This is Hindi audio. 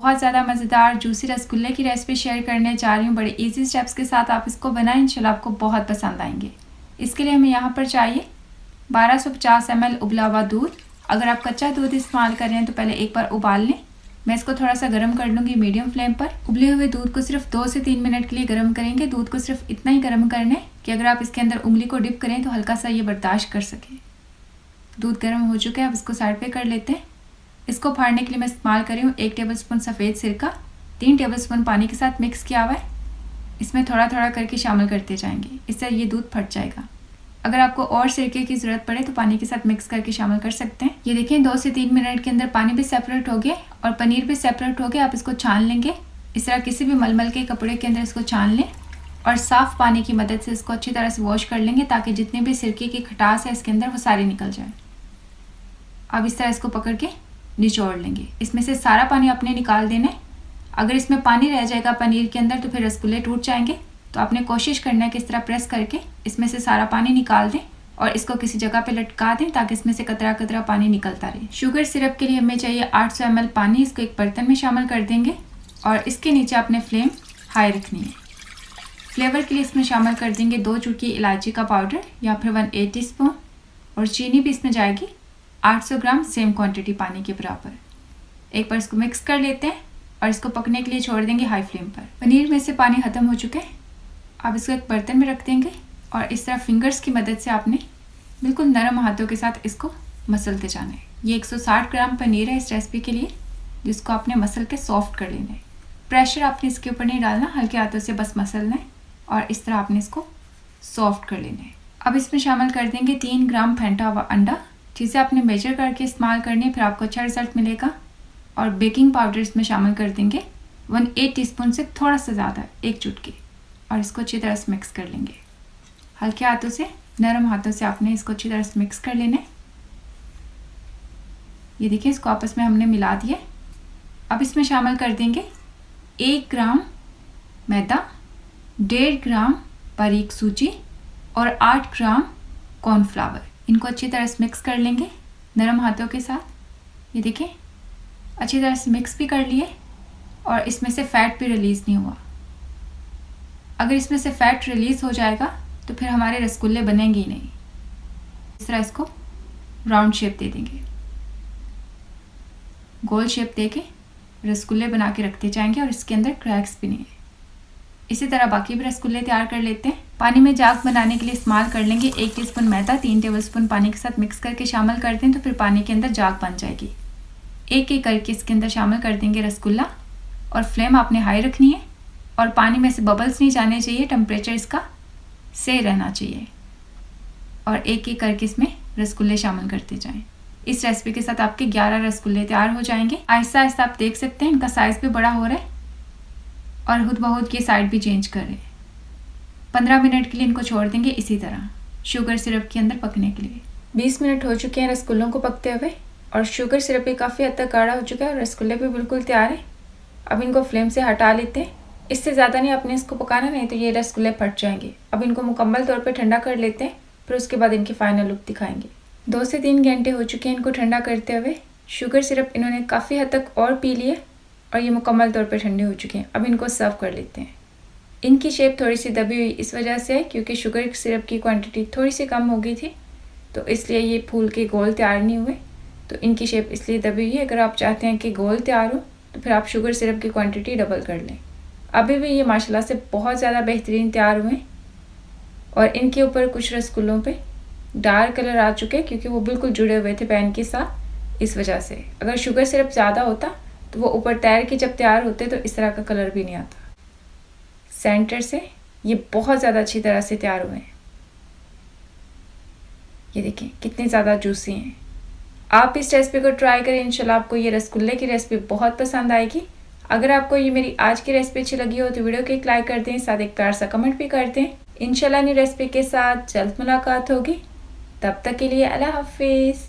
बहुत ज़्यादा मज़ेदार जूसी रसगुल्ले की रेसिपी शेयर करने जा रही हूँ। बड़े इजी स्टेप्स के साथ आप इसको बनाएं, इंशाल्लाह आपको बहुत पसंद आएंगे। इसके लिए हमें यहाँ पर चाहिए 1250 ml उबला हुआ दूध। अगर आप कच्चा दूध इस्तेमाल कर रहे हैं तो पहले एक बार उबाल लें। मैं इसको थोड़ा सा गर्म कर लूँगी मीडियम फ्लेम पर। उबले हुए दूध को सिर्फ 2 से 3 मिनट के लिए गर्म करेंगे। दूध को सिर्फ इतना ही गर्म करना है कि अगर आप इसके अंदर उंगली को डिप करें तो हल्का सा ये बर्दाश्त कर सकें। दूध गर्म हो चुका है, अब इसको साइड पे कर लेते हैं। इसको फाड़ने के लिए मैं इस्तेमाल कर रही हूँ 1 टेबलस्पून सफ़ेद सिरका, 3 टेबलस्पून पानी के साथ मिक्स किया हुआ है। इसमें थोड़ा थोड़ा करके शामिल करते जाएंगे, इससे ये दूध फट जाएगा। अगर आपको और सिरके की ज़रूरत पड़े तो पानी के साथ मिक्स करके शामिल कर सकते हैं। ये देखें 2 से 3 मिनट के अंदर पानी भी सेपरेट हो गया और पनीर भी सेपरेट हो गया। आप इसको छान लेंगे। इस तरह किसी भी मलमल के कपड़े के अंदर इसको छान लें और साफ़ पानी की मदद से इसको अच्छी तरह से वॉश कर लेंगे ताकि जितनी भी सिरके की खटास है इसके अंदर वो सारी निकल जाए। अब इस तरह इसको पकड़ के निचोड़ लेंगे। इसमें से सारा पानी आपने निकाल देना है। अगर इसमें पानी रह जाएगा पनीर के अंदर तो फिर रसगुल्ले टूट जाएंगे। तो आपने कोशिश करना है कि इस तरह प्रेस करके इसमें से सारा पानी निकाल दें और इसको किसी जगह पे लटका दें ताकि इसमें से कतरा कतरा पानी निकलता रहे। शुगर सिरप के लिए हमें चाहिए 800 ml पानी। इसको एक बर्तन में शामिल कर देंगे और इसके नीचे आपने फ्लेम हाई रखनी है। फ्लेवर के लिए इसमें शामिल कर देंगे 2 चुटकी इलायची का पाउडर या फिर 1/8 टीस्पून और चीनी भी इसमें जाएगी 800 ग्राम, सेम क्वांटिटी पानी के बराबर। एक बार इसको मिक्स कर लेते हैं और इसको पकने के लिए छोड़ देंगे हाई फ्लेम पर। पनीर में से पानी ख़त्म हो चुका है। अब इसको एक बर्तन में रख देंगे और इस तरह फिंगर्स की मदद से आपने बिल्कुल नरम हाथों के साथ इसको मसलते जाना है। ये 160 ग्राम पनीर है इस रेसिपी के लिए, जिसको आपने मसल के सॉफ्ट कर लेना है। प्रेशर आपने इसके ऊपर नहीं डालना, हल्के हाथों से बस मसलना है और इस तरह आपने इसको सॉफ्ट कर लेना है। अब इसमें शामिल कर देंगे 3 ग्राम फेंटा हुआ अंडा। चीज़ें आपने मेजर करके इस्तेमाल करनी है, फिर आपको अच्छा रिजल्ट मिलेगा। और बेकिंग पाउडर इसमें शामिल कर देंगे 1/8 टीस्पून से थोड़ा सा ज़्यादा, 1 चुटकी, और इसको अच्छी तरह से मिक्स कर लेंगे। हल्के हाथों से, नरम हाथों से आपने इसको अच्छी तरह से मिक्स कर लेना है। ये देखिए इसको आपस में हमने मिला दिया। अब इसमें शामिल कर देंगे 1 ग्राम मैदा, 1.5 ग्राम बारीक सूजी और 8 ग्राम कॉर्नफ्लावर। इनको अच्छी तरह से मिक्स कर लेंगे नरम हाथों के साथ। ये देखिए अच्छी तरह से मिक्स भी कर लिए और इसमें से फ़ैट भी रिलीज़ नहीं हुआ। अगर इसमें से फ़ैट रिलीज़ हो जाएगा तो फिर हमारे रसगुल्ले बनेंगे ही नहीं। इस तरह इसको राउंड शेप दे देंगे, गोल शेप दे के रसगुल्ले बना के रखते जाएंगे और इसके अंदर क्रैक्स भी नहीं है। इसी तरह बाकी भी रसगुल्ले तैयार कर लेते हैं। पानी में जाग बनाने के लिए इस्तेमाल कर लेंगे 1 टीस्पून मैदा, 3 टेबलस्पून पानी के साथ मिक्स करके शामिल कर दें तो फिर पानी के अंदर जाग बन जाएगी। एक एक करके इसके अंदर शामिल कर देंगे रसगुल्ला और फ्लेम आपने हाई रखनी है और पानी में से बबल्स नहीं जाने चाहिए, टेम्परेचर इसका सही रहना चाहिए। और एक एक करके इसमें रसगुल्ले शामिल करते जाएं। इस रेसिपी के साथ आपके 11 रसगुल्ले तैयार हो जाएंगे। आहिस्ता आहिस्ता आप देख सकते हैं इनका साइज़ भी बड़ा हो रहा है और खुद ब खुद ये साइड भी चेंज कर रहे हैं। 15 मिनट के लिए इनको छोड़ देंगे इसी तरह शुगर सिरप के अंदर पकने के लिए। 20 मिनट हो चुके हैं रसगुल्लों को पकते हुए और शुगर सिरप भी काफ़ी हद तक गाढ़ा हो चुका है और रसगुल्ले भी बिल्कुल तैयार है। अब इनको फ्लेम से हटा लेते हैं। इससे ज़्यादा नहीं आपने इसको पकाना, नहीं तो ये रसगुल्ले फट जाएंगे। अब इनको मुकम्मल तौर पे ठंडा कर लेते हैं, फिर उसके बाद इनकी फ़ाइनल लुक दिखाएंगे। 2 से 3 घंटे हो चुके हैं इनको ठंडा करते हुए। शुगर सिरप इन्होंने काफ़ी हद तक और पी लिए और ये मुकम्मल तौर पे ठंडे हो चुके हैं। अब इनको सर्व कर लेते हैं। इनकी शेप थोड़ी सी दबी हुई इस वजह से है क्योंकि शुगर सिरप की क्वांटिटी थोड़ी सी कम हो गई थी, तो इसलिए ये फूल के गोल तैयार नहीं हुए। तो इनकी शेप इसलिए दबी हुई है। अगर आप चाहते हैं कि गोल तैयार हो तो फिर आप शुगर सिरप की क्वांटिटी डबल कर लें। अभी भी ये माशाल्लाह से बहुत ज़्यादा बेहतरीन तैयार हुए और इनके ऊपर कुछ रसगुल्लों पे डार्क कलर आ चुके क्योंकि वो बिल्कुल जुड़े हुए थे पैन के साथ, इस वजह से। अगर शुगर सिरप ज़्यादा होता तो वो ऊपर तैर के जब तैयार होते तो इस तरह का कलर भी नहीं आता। सेंटर से ये बहुत ज़्यादा अच्छी तरह से तैयार हुए हैं। ये देखिए कितने ज़्यादा जूसी हैं। आप इस रेसिपी को ट्राई करें, इंशाल्लाह आपको ये रसगुल्ले की रेसिपी बहुत पसंद आएगी। अगर आपको ये मेरी आज की रेसिपी अच्छी लगी हो तो वीडियो को एक लाइक कर दें, साथ एक प्यार सा कमेंट भी कर दें। इंशाल्लाह नई रेसिपी के साथ जल्द मुलाकात होगी। तब तक के लिए अल्लाह हाफिज़।